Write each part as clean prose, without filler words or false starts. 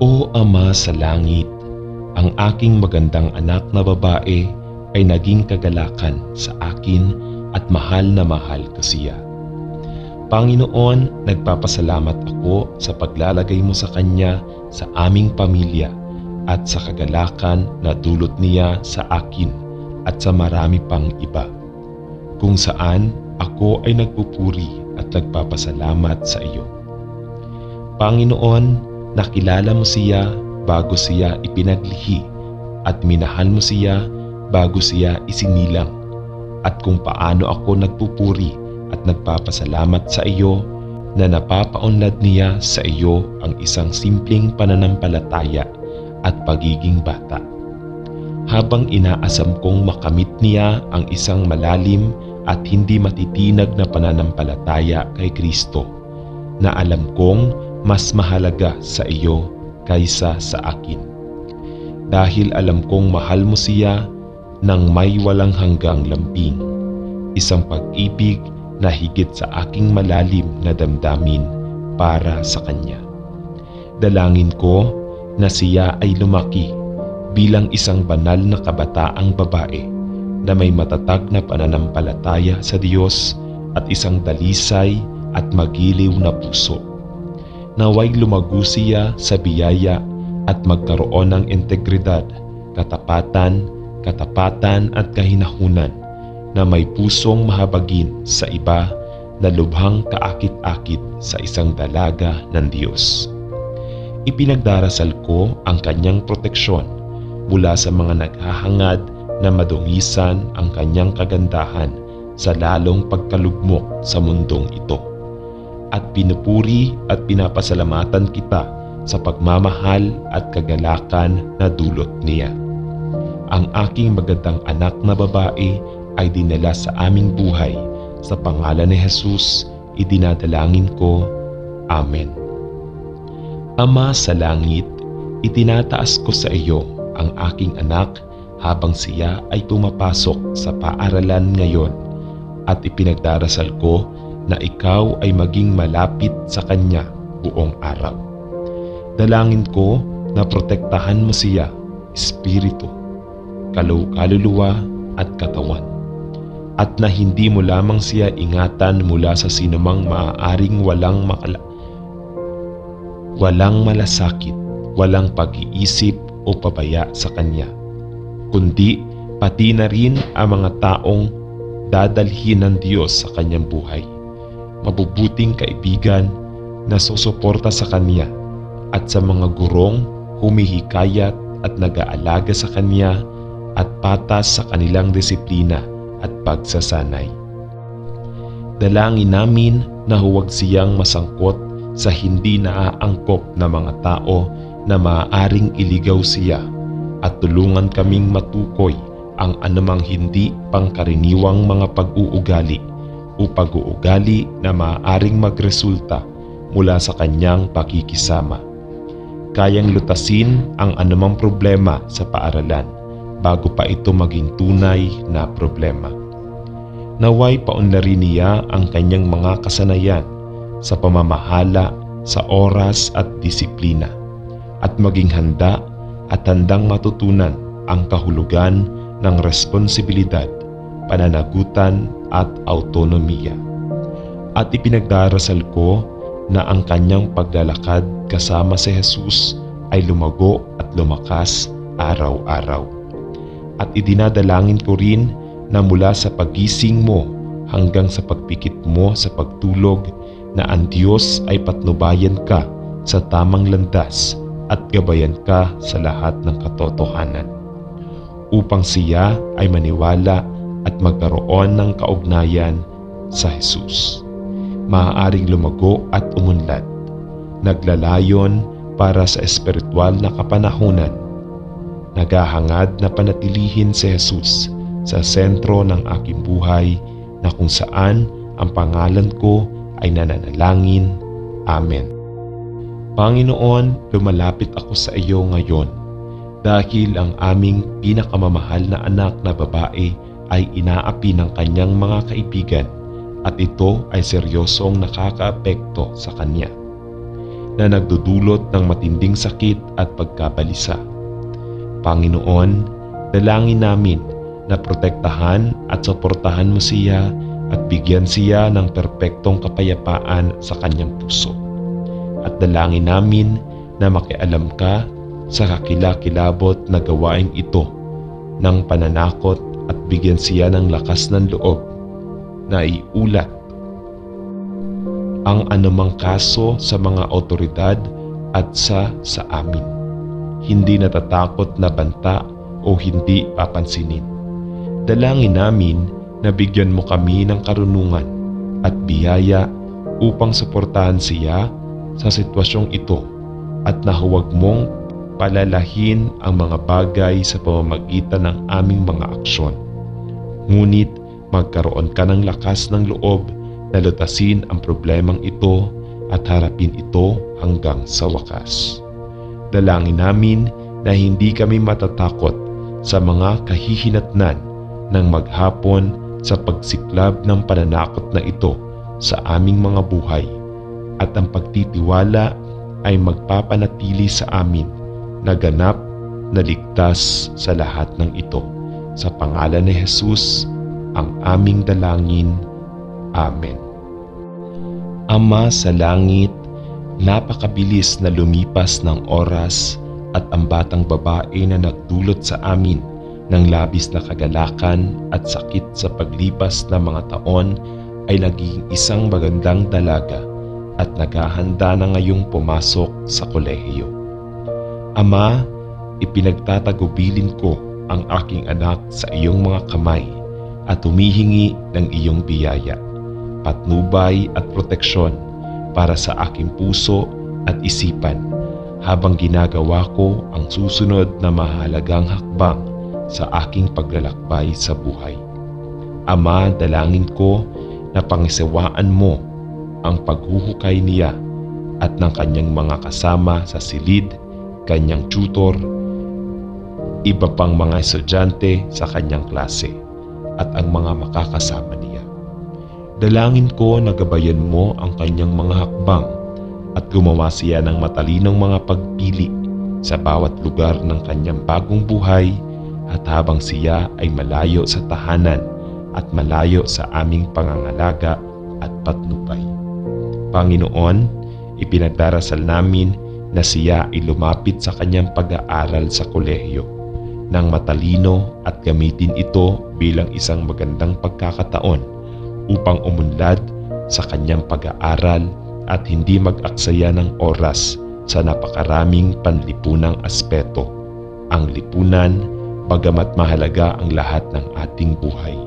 O Ama sa langit, ang aking magandang anak na babae ay naging kagalakan sa akin at mahal ko siya. Panginoon, nagpapasalamat ako sa paglalagay mo sa kanya sa aming pamilya at sa kagalakan na dulot niya sa akin at sa marami pang iba, kung saan ako ay nagpupuri at nagpapasalamat sa iyo. Panginoon, nakilala mo siya bago siya ipinaglihi at minahal mo siya bago siya isinilang, at kung paano ako nagpupuri at nagpapasalamat sa iyo na napapaunlad niya sa iyo ang isang simpleng pananampalataya at pagiging bata. Habang inaasam kong makamit niya ang isang malalim at hindi matitinag na pananampalataya kay Kristo, na alam kong mas mahalaga sa iyo kaysa sa akin. Dahil alam kong mahal mo siya nang may walang hanggang lambing, isang pag-ibig na higit sa aking malalim na damdamin para sa kanya. Dalangin ko na siya ay lumaki bilang isang banal na kabataang babae na may matatag na pananampalataya sa Diyos at isang dalisay at magiliw na puso. Naway lumago siya sa biyaya at magkaroon ng integridad, katapatan at kahinahunan, na may pusong mahabagin sa iba na lubhang kaakit-akit sa isang dalaga ng Diyos. Ipinagdarasal ko ang kanyang proteksyon mula sa mga naghahangad na madungisan ang kanyang kagandahan sa lalong pagkalugmok sa mundong ito. At pinupuri at pinapasalamatan kita sa pagmamahal at kagalakan na dulot niya. Ang aking magandang anak na babae ay dinala sa aming buhay. Sa pangalan ni Jesus, idinadalangin ko. Amen. Ama sa langit, itinataas ko sa iyo ang aking anak habang siya ay pumapasok sa paaralan ngayon, at ipinagdarasal ko na ikaw ay maging malapit sa kanya buong araw. Dalangin ko na protektahan mo siya, espiritu, kaluluwa at katawan, at na hindi mo lamang siya ingatan mula sa sinumang maaaring walang malasakit, walang pag-iisip o pabaya sa kanya, kundi pati na rin ang mga taong dadalhin ng Diyos sa kanyang buhay, mabubuting kaibigan na susuporta sa kanya, at sa mga gurong humihikayat at nag-aalaga sa kanya at patas sa kanilang disiplina at pagsasanay. Dalangin namin na huwag siyang masangkot sa hindi naaangkop na mga tao na maaaring iligaw siya, at tulungan kaming matukoy ang anumang hindi pangkaraniwang mga pag-uugali o pag-uugali na maaaring magresulta mula sa kanyang pakikisama. Kayang lutasin ang anumang problema sa paaralan bago pa ito maging tunay na problema. Naway paunlarin niya ang kanyang mga kasanayan sa pamamahala sa oras at disiplina, at maging handa at handang matutunan ang kahulugan ng responsibilidad, pananagutan at autonomiya. At ipinagdarasal ko na ang kanyang paglalakad kasama si Jesus ay lumago at lumakas araw-araw. At idinadalangin ko rin na mula sa pagising mo hanggang sa pagpikit mo sa pagtulog, na ang Diyos ay patnubayan ka sa tamang landas at gabayan ka sa lahat ng katotohanan, upang siya ay maniwala at magkaroon ng kaugnayan sa Jesus. Maaaring lumago at umunlad, naglalayon para sa espiritual na kapanahunan, naghahangad na panatilihin si Jesus sa sentro ng aking buhay, na kung saan ang pangalan ko ay nananalangin. Amen. Panginoon, lumalapit ako sa iyo ngayon dahil ang aming pinakamamahal na anak na babae ay inaapi ng kanyang mga kaibigan, at ito ay seryosong nakakaapekto sa kanya. na nagdudulot ng matinding sakit at pagkabalisa. Panginoon, dalangin namin na protektahan at suportahan mo siya at bigyan siya ng perpektong kapayapaan sa kanyang puso. At dalangin namin na makialam ka sa kakilakilabot na gawain ito ng pananakot at bigyan siya ng lakas ng loob na iulat ang anumang kaso sa mga otoridad at sa amin. Hindi natatakot na banta o hindi papansinin. Dalangin namin na bigyan mo kami ng karunungan at biyaya upang suportahan siya sa sitwasyong ito at na huwag mong palalahin ang mga bagay sa pamamagitan ng aming mga aksyon. Ngunit magkaroon ka ng lakas ng loob na lutasin ang problemang ito at harapin ito hanggang sa wakas. Dalangin namin na hindi kami matatakot sa mga kahihinatnan ng maghapon sa pagsiklab ng pananakot na ito sa aming mga buhay at ang pagtitiwala ay magpapanatili sa amin na ganap na ligtas sa lahat ng ito. Sa pangalan ni Jesus, ang aming dalangin. Amen. Ama sa langit, napakabilis na lumipas ng oras at ang batang babae na nagdulot sa amin ng labis na kagalakan at sakit sa paglipas ng mga taon ay naging isang magandang dalaga at naghahanda na ngayong pumasok sa kolehiyo. Ama, ipinagtatagubilin ko ang aking anak sa iyong mga kamay at humihingi ng iyong biyaya, patnubay at proteksyon para sa aking puso at isipan habang ginagawa ko ang susunod na mahalagang hakbang sa aking paglalakbay sa buhay. Ama, dalangin ko na pangisawaan mo ang paghuhukay niya at ng kanyang mga kasama sa silid, kanyang tutor, iba pang mga estudyante sa kanyang klase at ang mga makakasama niya. Dalangin ko na gabayan mo ang kanyang mga hakbang at gumawa siya ng matalinong mga pagpili sa bawat lugar ng kanyang bagong buhay at habang siya ay malayo sa tahanan at malayo sa aming pangangalaga at patnubay. Panginoon, ipinagdarasal namin na siya ay lumapit sa kanyang pag-aaral sa kolehiyo ng matalino at gamitin ito bilang isang magandang pagkakataon upang umunlad sa kanyang pag-aaral at hindi mag-aksaya ng oras sa napakaraming panlipunang aspeto. Ang lipunan, bagamat mahalaga ang lahat ng ating buhay,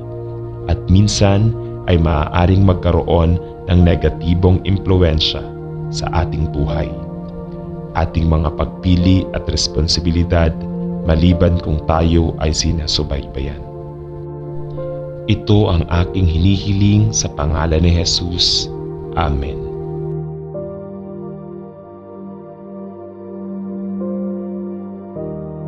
at minsan ay maaaring magkaroon ng negatibong impluwensya sa ating buhay. Ating mga pagpili at responsibilidad maliban kung tayo ay sinasubaybayan. Ito ang aking hinihiling sa pangalan ni Jesus. Amen.